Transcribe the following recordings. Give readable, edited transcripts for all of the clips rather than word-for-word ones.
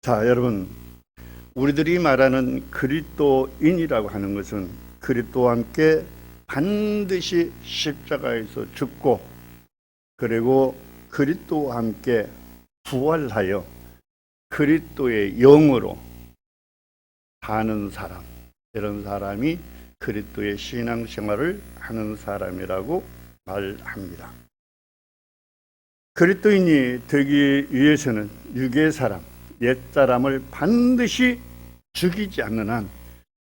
자, 여러분, 우리들이 말하는 그리스도인이라고 하는 것은 그리스도와 함께 반드시 십자가에서 죽고 그리고 그리스도와 함께 부활하여 그리스도의 영으로 사는 사람, 이런 사람이 그리스도의 신앙생활을 하는 사람이라고 말합니다. 그리스도인이 되기 위해서는 육의 사람, 옛사람을 반드시 죽이지 않는 한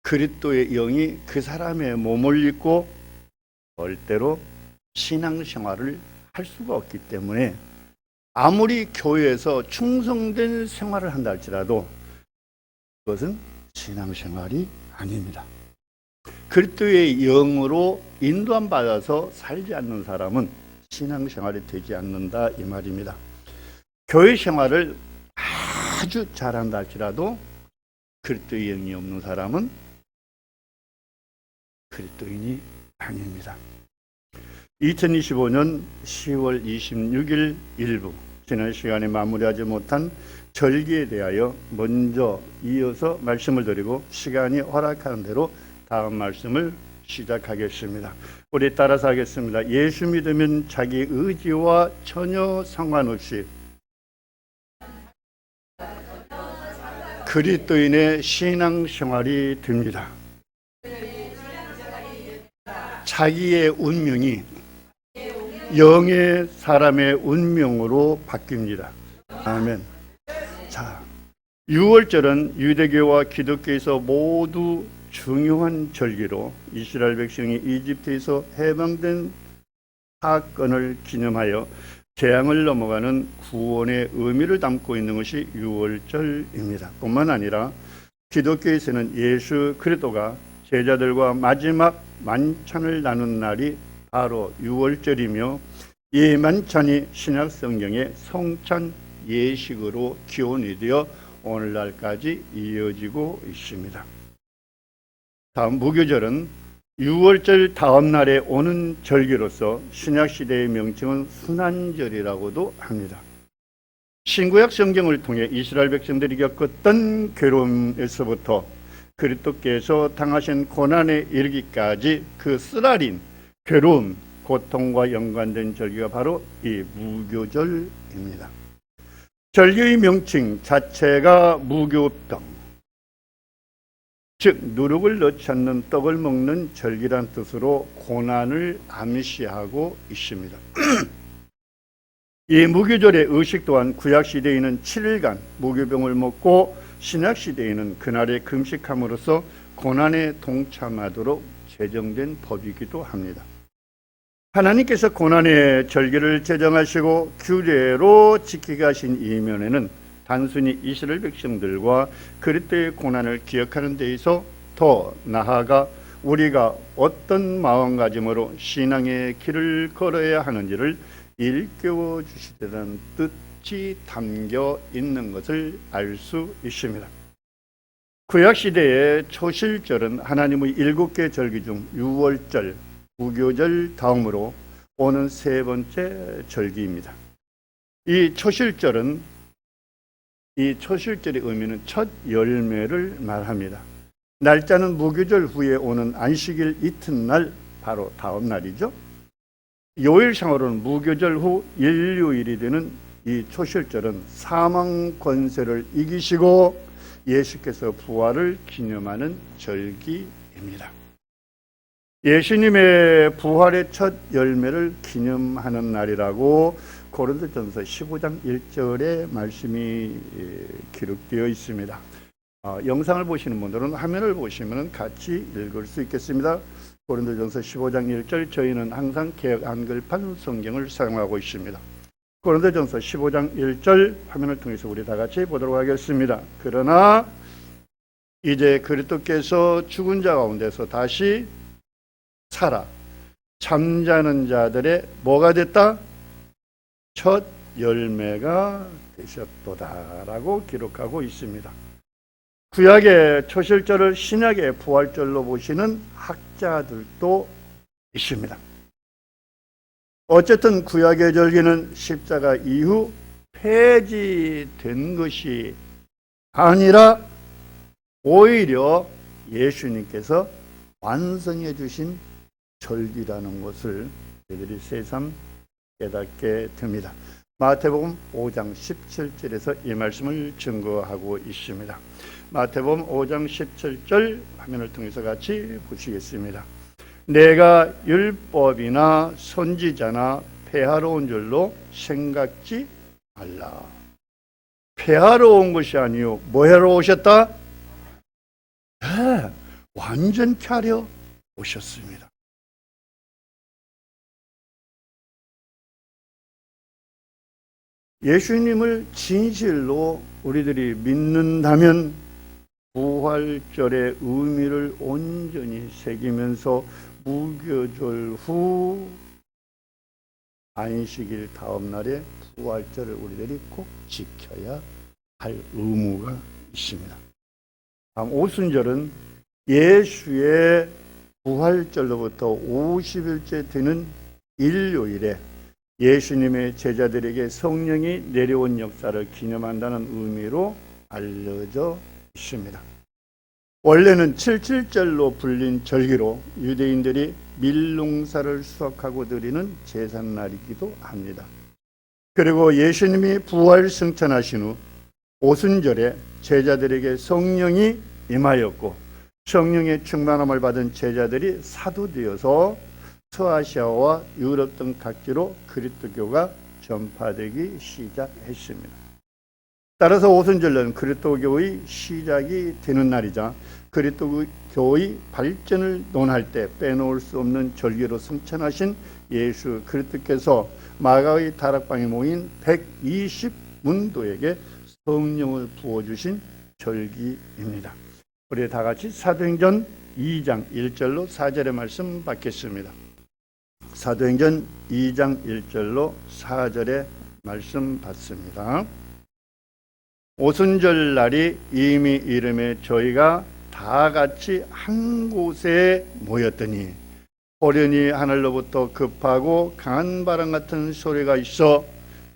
그리스도의 영이 그 사람의 몸을 입고 절대로 신앙생활을 할 수가 없기 때문에 아무리 교회에서 충성된 생활을 한다 할지라도 그것은 신앙생활이 아닙니다. 그리스도의 영으로 인도함 받아서 살지 않는 사람은 신앙생활이 되지 않는다 이 말입니다. 교회 생활을 아주 잘한다 할지라도 그리스도의 영이 없는 사람은 그리스도인이 아닙니다. 2025년 10월 26일 일부 지난 시간에 마무리하지 못한 절기에 대하여 먼저 이어서 말씀을 드리고 시간이 허락하는 대로 다음 말씀을 시작하겠습니다. 우리 따라서 하겠습니다. 예수 믿으면 자기 의지와 전혀 상관없이 그리스도인의 신앙생활이 됩니다. 자기의 운명이 영의 사람의 운명으로 바뀝니다. 아멘. 자, 6월절은 유대교와 기독교에서 모두 중요한 절기로 이스라엘 백성이 이집트에서 해방된 사건을 기념하여 재앙을 넘어가는 구원의 의미를 담고 있는 것이 6월절입니다. 뿐만 아니라 기독교에서는 예수 그리스도가 제자들과 마지막 만찬을 나눈 날이 바로 6월절이며 이 만찬이 신약 성경의 성찬 예식으로 기원이 되어 오늘날까지 이어지고 있습니다. 다음 무교절은 6월절 다음 날에 오는 절기로서 신약시대의 명칭은 순환절이라고도 합니다. 신구약 성경을 통해 이스라엘 백성들이 겪었던 괴로움에서부터 그리스도께서 당하신 고난에 이르기까지 그 쓰라린 괴로움, 고통과 연관된 절기가 바로 이 무교절입니다. 절기의 명칭 자체가 무교떡, 즉 누룩을 넣지 않는 떡을 먹는 절기란 뜻으로 고난을 암시하고 있습니다. 이 무교절의 의식 또한 구약시대에는 7일간 무교병을 먹고 신약시대에는 그날에 금식함으로써 고난에 동참하도록 제정된 법이기도 합니다. 하나님께서 고난의 절기를 제정하시고 규례로 지키게 하신 이면에는 단순히 이스라엘 백성들과 그리스도의 고난을 기억하는 데 있어 더 나아가 우리가 어떤 마음가짐으로 신앙의 길을 걸어야 하는지를 일깨워 주시려는 뜻이 담겨 있는 것을 알 수 있습니다. 구약시대의 초실절은 하나님의 7개 절기 중 6월절, 무교절 다음으로 오는 세 번째 절기입니다. 이 초실절의 의미는 첫 열매를 말합니다. 날짜는 무교절 후에 오는 안식일 이튿날 바로 다음 날이죠. 요일상으로는 무교절 후 일요일이 되는 이 초실절은 사망 권세를 이기시고 예수께서 부활을 기념하는 절기입니다. 예수님의 부활의 첫 열매를 기념하는 날이라고 고린도전서 15장 1절에 말씀이 기록되어 있습니다. 영상을 보시는 분들은 화면을 보시면 같이 읽을 수 있겠습니다. 고린도전서 15장 1절, 저희는 항상 개역 한글판 성경을 사용하고 있습니다. 고린도전서 15장 1절 화면을 통해서 우리 다 같이 보도록 하겠습니다. 그러나 이제 그리스도께서 죽은 자 가운데서 다시 살아 잠자는 자들의 뭐가 됐다? 첫 열매가 되셨도다라고 기록하고 있습니다. 구약의 초실절을 신약의 부활절로 보시는 학자들도 있습니다. 어쨌든 구약의 절기는 십자가 이후 폐지된 것이 아니라 오히려 예수님께서 완성해 주신 절기라는 것을 저희들이 새삼 깨닫게 됩니다. 마태복음 5장 17절에서 이 말씀을 증거하고 있습니다. 마태복음 5장 17절 화면을 통해서 같이 보시겠습니다. 내가 율법이나 선지자나 폐하러 온 줄로 생각지 말라. 폐하러 온 것이 아니요 뭐하러 오셨다? 네, 완전케 하려 오셨습니다. 예수님을 진실로 우리들이 믿는다면 부활절의 의미를 온전히 새기면서 무교절 후 안식일 다음 날에 부활절을 우리들이 꼭 지켜야 할 의무가 있습니다. 다음 오순절은 예수의 부활절로부터 50일째 되는 일요일에 예수님의 제자들에게 성령이 내려온 역사를 기념한다는 의미로 알려져 있습니다. 원래는 칠칠절로 불린 절기로 유대인들이 밀농사를 수확하고 드리는 제삿날이기도 합니다. 그리고 예수님이 부활 승천하신 후 오순절에 제자들에게 성령이 임하였고 성령의 충만함을 받은 제자들이 사도 되어서 서아시아와 유럽 등 각지로 그리스도교가 전파되기 시작했습니다. 따라서 오순절은 그리스도교의 시작이 되는 날이자 그리스도교의 발전을 논할 때 빼놓을 수 없는 절기로 승천하신 예수 그리스도께서 마가의 다락방에 모인 120문도에게 성령을 부어주신 절기입니다. 우리 다 같이 사도행전 2장 1절로 4절의 말씀 받겠습니다. 사도행전 2장 1절로 4절의 말씀 받습니다. 오순절 날이 이미 이름에 저희가 다 같이 한 곳에 모였더니 호련히 하늘로부터 급하고 강한 바람 같은 소리가 있어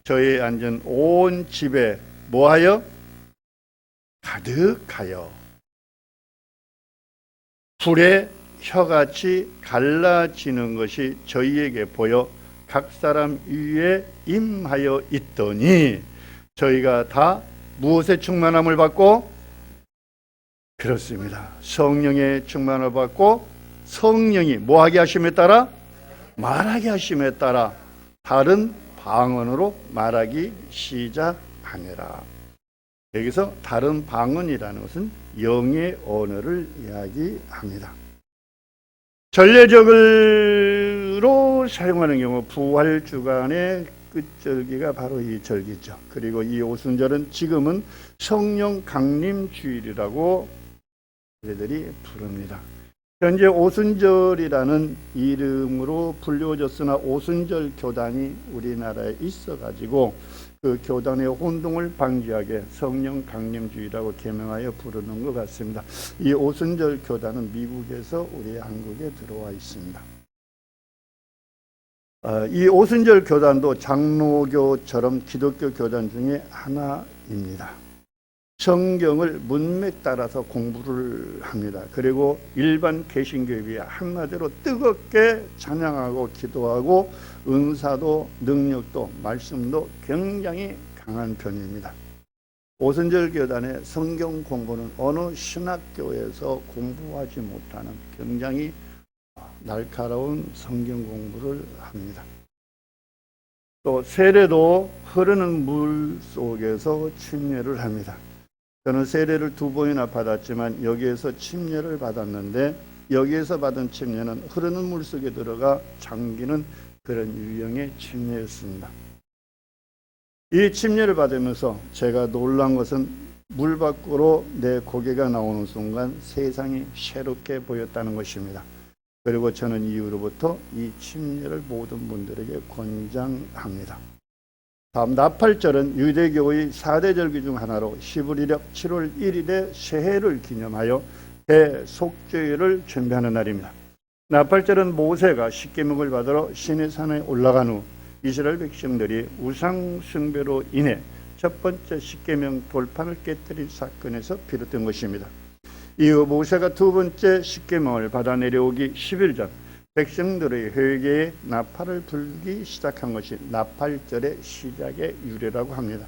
저희 앉은 온 집에 뭐하여? 가득하여 불에 혀같이 갈라지는 것이 저희에게 보여 각 사람 위에 임하여 있더니 저희가 다 무엇의 충만함을 받고? 그렇습니다. 성령의 충만함을 받고 성령이 뭐하게 하심에 따라? 말하게 하심에 따라 다른 방언으로 말하기 시작하니라. 여기서 다른 방언이라는 것은 영의 언어를 이야기합니다. 전례적으로 사용하는 경우 부활 주간의 끝절기가 바로 이 절기죠. 그리고 이 오순절은 지금은 성령 강림 주일이라고 저희들이 부릅니다. 현재 오순절이라는 이름으로 불려졌으나 오순절 교단이 우리나라에 있어가지고 그 교단의 혼동을 방지하게 성령 강림주의라고 개명하여 부르는 것 같습니다. 이 오순절 교단은 미국에서 우리 한국에 들어와 있습니다. 이 오순절 교단도 장로교처럼 기독교 교단 중에 하나입니다. 성경을 문맥 따라서 공부를 합니다. 그리고 일반 개신교에 비해 한마디로 뜨겁게 찬양하고 기도하고 은사도 능력도 말씀도 굉장히 강한 편입니다. 오순절 교단의 성경 공부는 어느 신학교에서 공부하지 못하는 굉장히 날카로운 성경 공부를 합니다. 또 세례도 흐르는 물 속에서 침례를 합니다. 저는 세례를 2번이나 받았지만 여기에서 침례를 받았는데 여기에서 받은 침례는 흐르는 물 속에 들어가 잠기는 그런 유형의 침례였습니다. 이 침례를 받으면서 제가 놀란 것은 물 밖으로 내 고개가 나오는 순간 세상이 새롭게 보였다는 것입니다. 그리고 저는 이후로부터 이 침례를 모든 분들에게 권장합니다. 다음 나팔절은 유대교의 4대 절기 중 하나로 시브리력 7월 1일에 새해를 기념하여 대속죄일을 준비하는 날입니다. 나팔절은 모세가 십계명을 받으러 시내산에 올라간 후 이스라엘 백성들이 우상 숭배로 인해 첫 번째 십계명 돌판을 깨뜨린 사건에서 비롯된 것입니다. 이후 모세가 두 번째 십계명을 받아 내려오기 10일 전 백성들의 회개에 나팔을 불기 시작한 것이 나팔절의 시작의 유래라고 합니다.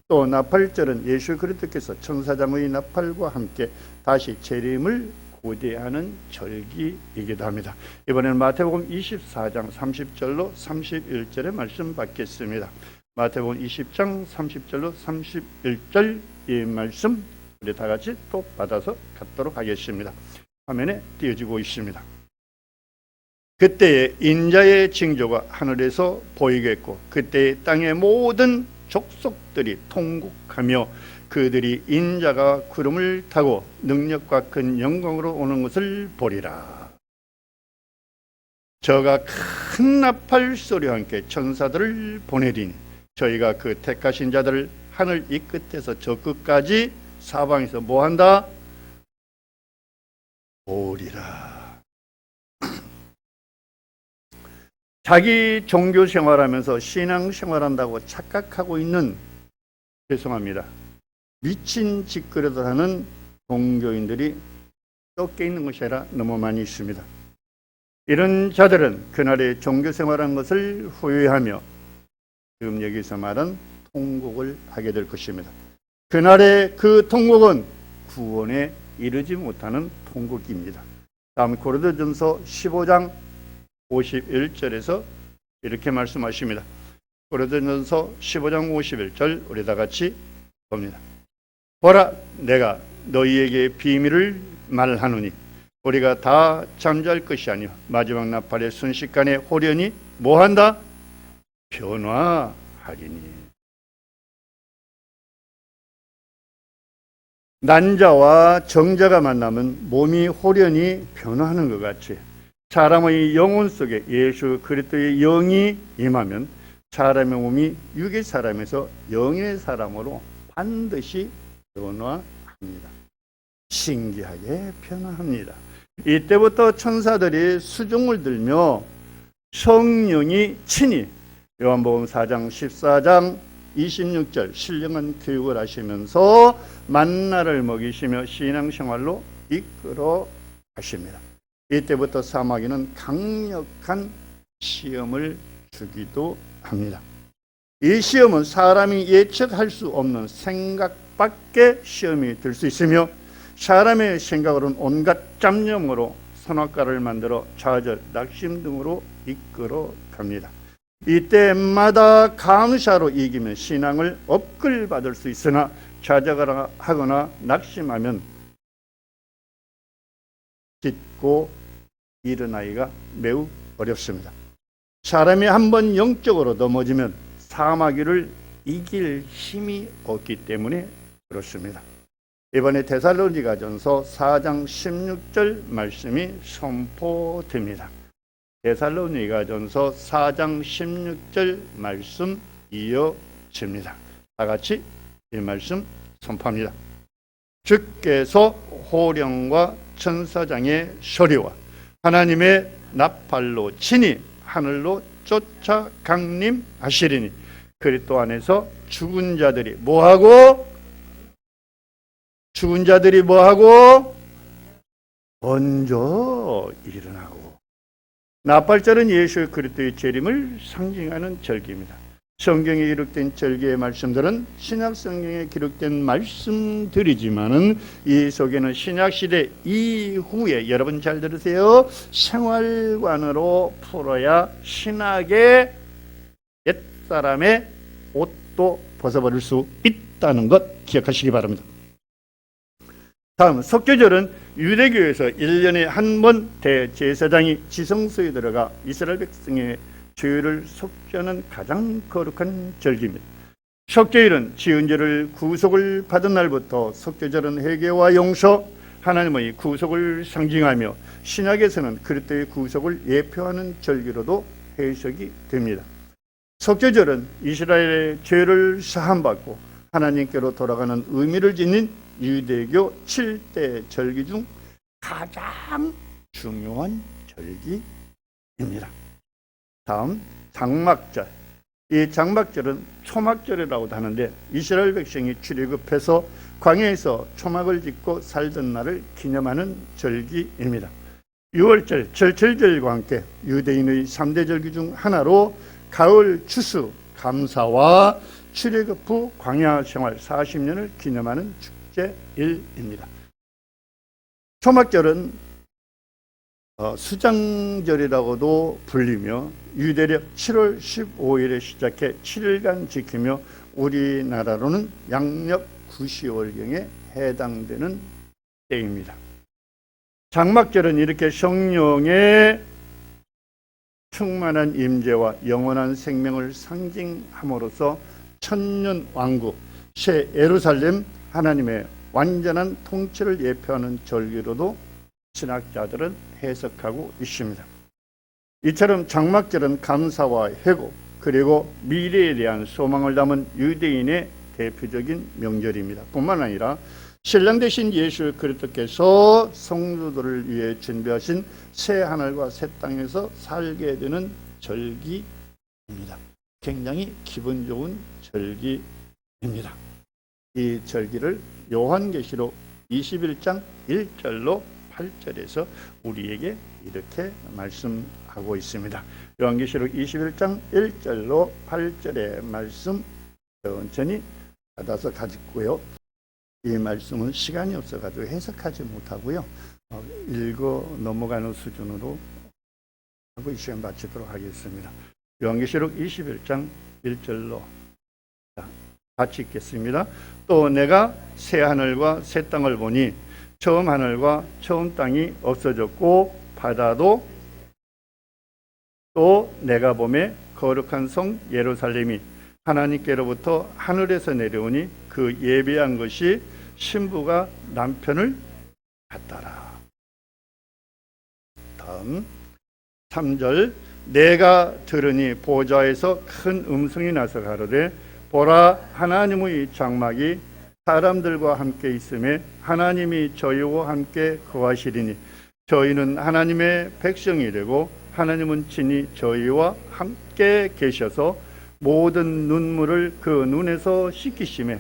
또 나팔절은 예수 그리스도께서 천사장의 나팔과 함께 다시 재림을 고대하는 절기이기도 합니다. 이번에는 마태복음 24장 30절로 31절의 말씀 받겠습니다. 마태복음 20장 30절로 31절 이 말씀 우리 다 같이 또 받아서 갖도록 하겠습니다. 화면에 띄어지고 있습니다. 그때에 인자의 징조가 하늘에서 보이겠고 그때에 땅의 모든 족속들이 통곡하며 그들이 인자가 구름을 타고 능력과 큰 영광으로 오는 것을 보리라. 저가 큰 나팔 소리와 함께 천사들을 보내리니 저희가 그 택하신 자들을 하늘 이 끝에서 저 끝까지 사방에서 뭐한다? 보리라. 자기 종교 생활하면서 신앙 생활한다고 착각하고 있는, 죄송합니다, 미친 짓거리를 하는 종교인들이 쫓겨 있는 것이 아니라 너무 많이 있습니다. 이런 자들은 그날의 종교 생활한 것을 후회하며 지금 여기서 말한 통곡을 하게 될 것입니다. 그날의 그 통곡은 구원에 이르지 못하는 통곡입니다. 다음 고린도전서 15장 51절에서 이렇게 말씀하십니다. 고린도전서 15장 51절 우리 다 같이 봅니다. 보라, 내가 너희에게 비밀을 말하노니 우리가 다 잠잘 것이 아니요 마지막 나팔의 순식간에 호련히 뭐한다? 변화하리니. 난자와 정자가 만나면 몸이 호련히 변화하는 것 같이 사람의 영혼 속에 예수 그리스도의 영이 임하면 사람의 몸이 육의 사람에서 영의 사람으로 반드시 변화합니다. 신기하게 변화합니다. 이때부터 천사들이 수종을 들며 성령이 친히 요한복음 4장 14장 26절 신령한 교육을 하시면서 만나를 먹이시며 신앙생활로 이끌어 가십니다. 이때부터 사마귀는 강력한 시험을 주기도 합니다. 이 시험은 사람이 예측할 수 없는 생각 밖의 시험이 될 수 있으며 사람의 생각으로는 온갖 잡념으로 선악과를 만들어 좌절, 낙심 등으로 이끌어 갑니다. 이때마다 감사로 이기면 신앙을 업글받을 수 있으나 좌절하거나 낙심하면 짓고 일어나기가 매우 어렵습니다. 사람이 한번 영적으로 넘어지면 사마귀를 이길 힘이 없기 때문에 그렇습니다. 이번에 데살로니가전서 4장 16절 말씀이 선포됩니다. 데살로니가전서 4장 16절 말씀 이어집니다. 다 같이 이 말씀 선포합니다. 주께서 호령과 천사장의 소리와 하나님의 나팔로 친히 하늘로 쫓아 강림하시리니 그리스도 안에서 죽은 자들이 뭐하고 먼저 일어나고. 나팔절은 예수 그리스도의 재림을 상징하는 절기입니다. 성경에 기록된 절기의 말씀들은 신약 성경에 기록된 말씀들이지만은 이 속에는 신약 시대 이후에, 여러분 잘 들으세요, 생활관으로 풀어야 신학의 옛사람의 옷도 벗어버릴 수 있다는 것 기억하시기 바랍니다. 다음 속죄절은 유대교에서 1년에 한 번 대제사장이 지성소에 들어가 이스라엘 백성의 죄를 속죄하는 가장 거룩한 절기입니다. 속죄일은 지은 죄를 구속을 받은 날부터 속죄절은 회개와 용서, 하나님의 구속을 상징하며 신약에서는 그리스도의 구속을 예표하는 절기로도 해석이 됩니다. 속죄절은 이스라엘의 죄를 사함받고 하나님께로 돌아가는 의미를 지닌 유대교 7대 절기 중 가장 중요한 절기입니다. 다음 장막절. 이 장막절은 초막절이라고도 하는데 이스라엘 백성이 출애굽해서 광야에서 초막을 짓고 살던 날을 기념하는 절기입니다. 6월절 절절절과 함께 유대인의 3대 절기 중 하나로 가을 추수 감사와 출애굽 후 광야 생활 40년을 기념하는 축제일입니다. 초막절은 수장절이라고도 불리며 유대력 7월 15일에 시작해 7일간 지키며 우리나라로는 양력 9시월경에 해당되는 때입니다. 장막절은 이렇게 성령의 충만한 임재와 영원한 생명을 상징함으로써 천년 왕국 새 예루살렘 하나님의 완전한 통치를 예표하는 절기로도 신학자들은 해석하고 있습니다. 이처럼 장막절은 감사와 회복 그리고 미래에 대한 소망을 담은 유대인의 대표적인 명절입니다. 뿐만 아니라 신랑 되신 예수 그리스도께서 성도들을 위해 준비하신 새 하늘과 새 땅에서 살게 되는 절기입니다. 굉장히 기분 좋은 절기입니다. 이 절기를 요한계시록 21장 1절로 8절에서 우리에게 이렇게 말씀하고 있습니다. 요한계시록 21장 1절로 8절의 말씀 천천히 받아서 가지고요. 이 말씀은 시간이 없어가지고 해석하지 못하고요. 읽어 넘어가는 수준으로 하고 이 시간 마치도록 하겠습니다. 요한계시록 21장 1절로 같이 읽겠습니다. 또 내가 새 하늘과 새 땅을 보니 처음 하늘과 처음 땅이 없어졌고 바다도 또 내가 보매 거룩한 성 예루살렘이 하나님께로부터 하늘에서 내려오니 그 예배한 것이 신부가 남편을 갖더라. 다음 3절 내가 들으니 보좌에서 큰 음성이 나서 가로되 보라 하나님의 장막이 사람들과 함께 있음에 하나님이 저희와 함께 거하시리니 저희는 하나님의 백성이 되고 하나님은 친히 저희와 함께 계셔서 모든 눈물을 그 눈에서 씻기심에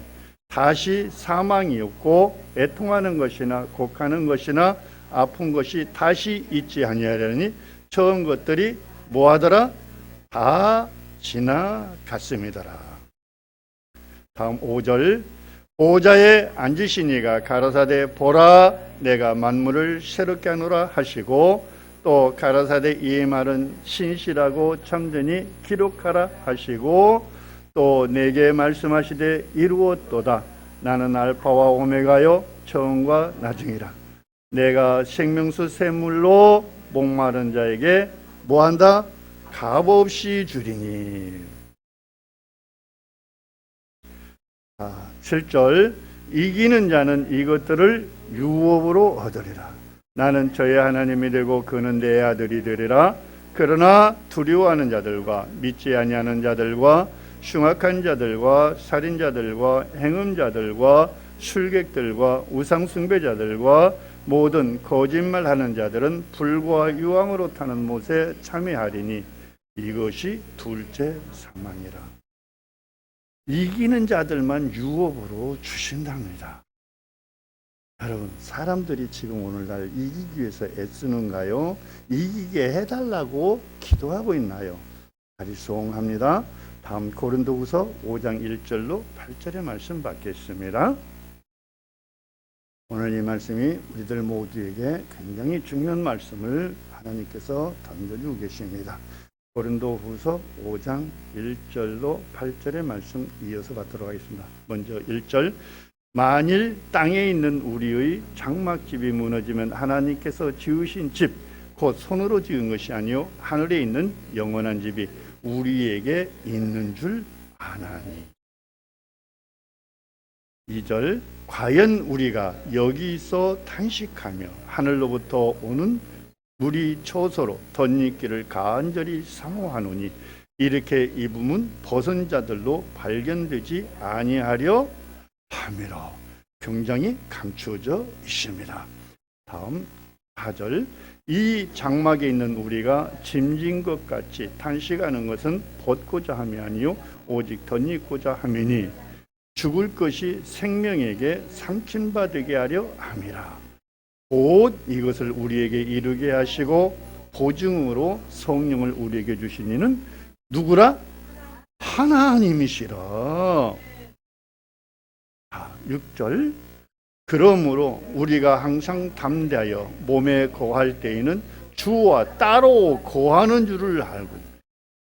다시 사망이 없고 애통하는 것이나 곡하는 것이나 아픈 것이 다시 있지 아니하려니 처음 것들이 뭐하더라? 다 지나갔음이더라. 다음 5절 보좌에 앉으신 이가 가라사대 보라 내가 만물을 새롭게 하노라 하시고 또 가라사대 이 말은 신실하고 참되니 기록하라 하시고 또 내게 말씀하시되 이루었도다 나는 알파와 오메가요 처음과 나중이라 내가 생명수 샘물로 목마른 자에게 뭐한다? 값없이 주리니. 7절 이기는 자는 이것들을 유업으로 얻으리라. 나는 저의 하나님이 되고 그는 내 아들이 되리라. 그러나 두려워하는 자들과 믿지 아니하는 자들과 흉악한 자들과 살인자들과 행음자들과 술객들과 우상숭배자들과 모든 거짓말하는 자들은 불과 유황으로 타는 못에 참여하리니 이것이 둘째 사망이라. 이기는 자들만 유업으로 주신답니다. 여러분, 사람들이 지금 오늘날 이기기 위해서 애쓰는가요? 이기게 해달라고 기도하고 있나요? 자리송합니다. 다음 고린도후서 5장 1절로 8절의 말씀 받겠습니다. 오늘 이 말씀이 우리들 모두에게 굉장히 중요한 말씀을 하나님께서 던져주고 계십니다. 고린도후서 5장 1절로 8절의 말씀 이어서 받도록 하겠습니다. 먼저 1절 만일 땅에 있는 우리의 장막집이 무너지면 하나님께서 지으신 집 곧 손으로 지은 것이 아니요 하늘에 있는 영원한 집이 우리에게 있는 줄 아나니. 2절 과연 우리가 여기서 탄식하며 하늘로부터 오는 물이 초소로 덧입기를 간절히 사모하노니 이렇게 입음은 벗은 자들로 발견되지 아니하려 함이라. 굉장히 감추어져 있습니다. 다음 4절 이 장막에 있는 우리가 짐진 것 같이 탄식하는 것은 벗고자 함이 아니요 오직 덧입고자 함이니 죽을 것이 생명에게 삼킨바 되게 하려 함이라. 곧 이것을 우리에게 이루게 하시고 보증으로 성령을 우리에게 주신 이는 누구라? 하나님이시라. 6절 그러므로 우리가 항상 담대하여 몸에 거할 때에는 주와 따로 거하는 줄을 알고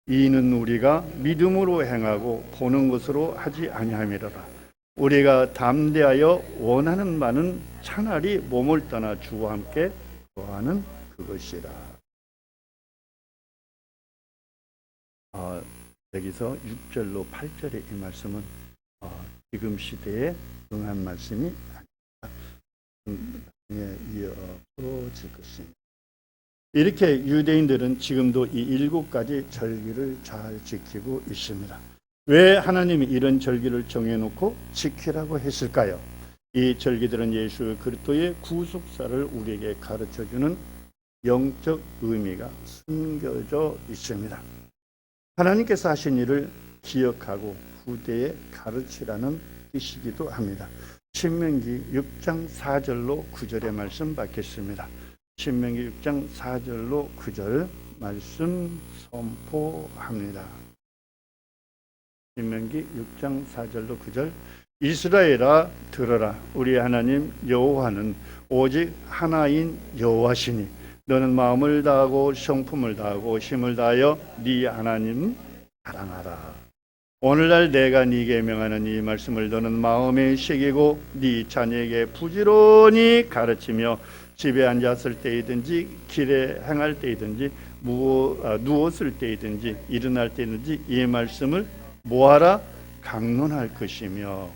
이는 우리가 믿음으로 행하고 보는 것으로 하지 아니함이로라. 우리가 담대하여 원하는 바는 차라리 몸을 떠나 주와 함께 거하는 그것이라. 여기서 6절로 8절의 이 말씀은 지금 시대에 응한 말씀이 아닙니다. 이어질 것입니다. 이렇게 유대인들은 지금도 이 7가지 절기를 잘 지키고 있습니다. 왜 하나님이 이런 절기를 정해놓고 지키라고 했을까요? 이 절기들은 예수 그리스도의 구속사를 우리에게 가르쳐주는 영적 의미가 숨겨져 있습니다. 하나님께서 하신 일을 기억하고 후대에 가르치라는 뜻이기도 합니다. 신명기 6장 4절로 9절의 말씀 받겠습니다. 신명기 6장 4절로 9절 말씀 선포합니다. 신명기 6장 4절로 9절 이스라엘아 들어라. 우리 하나님 여호와는 오직 하나인 여호와시니 너는 마음을 다하고 성품을 다하고 힘을 다하여 네 하나님 사랑하라. 오늘날 내가 네게 명하는 이 말씀을 너는 마음에 새기고 네 자녀에게 부지런히 가르치며 집에 앉았을 때이든지 길에 행할 때이든지 누웠을 때이든지 일어날 때이든지 이 말씀을 뭐하라? 강론할 것이며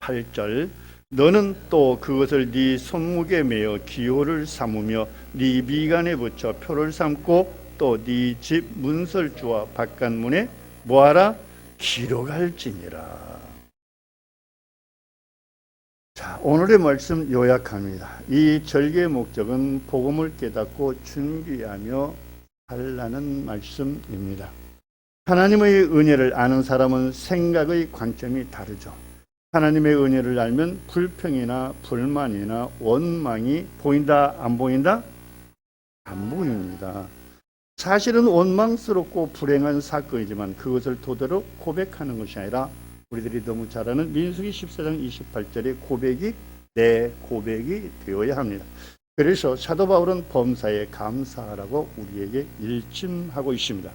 8절 너는 또 그것을 네 손목에 매어 기호를 삼으며 네 미간에 붙여 표를 삼고 또 네 집 문설주와 바깥문에 뭐하라? 기록할지니라. 자, 오늘의 말씀 요약합니다. 이 절기의 목적은 복음을 깨닫고 준비하며 살라는 말씀입니다. 하나님의 은혜를 아는 사람은 생각의 관점이 다르죠. 하나님의 은혜를 알면 불평이나 불만이나 원망이 보인다? 안 보인다? 안 보입니다. 사실은 원망스럽고 불행한 사건이지만 그것을 토대로 고백하는 것이 아니라 우리들이 너무 잘 아는 민수기 14장 28절의 고백이 내 고백이 되어야 합니다. 그래서 사도 바울은 범사에 감사하라고 우리에게 일침하고 있습니다.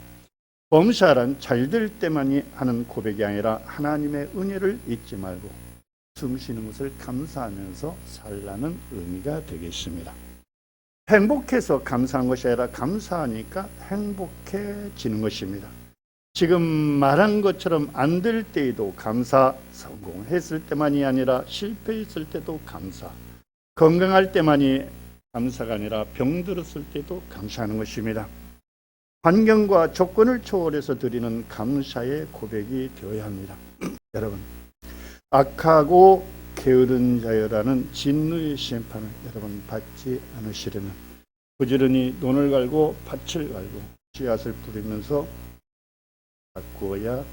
범사란 잘될 때만이 하는 고백이 아니라 하나님의 은혜를 잊지 말고 숨쉬는 것을 감사하면서 살라는 의미가 되겠습니다. 행복해서 감사한 것이 아니라 감사하니까 행복해지는 것입니다. 지금 말한 것처럼 안 될 때에도 감사, 성공했을 때만이 아니라 실패했을 때도 감사, 건강할 때만이 감사가 아니라 병들었을 때도 감사하는 것입니다. 환경과 조건을 초월해서 드리는 감사의 고백이 되어야 합니다. 여러분, 악하고 게으른 자여라는 진노의 심판을 여러분 받지 않으시려면 부지런히 논을 갈고 밭을 갈고 씨앗을 뿌리면서 바꾸어야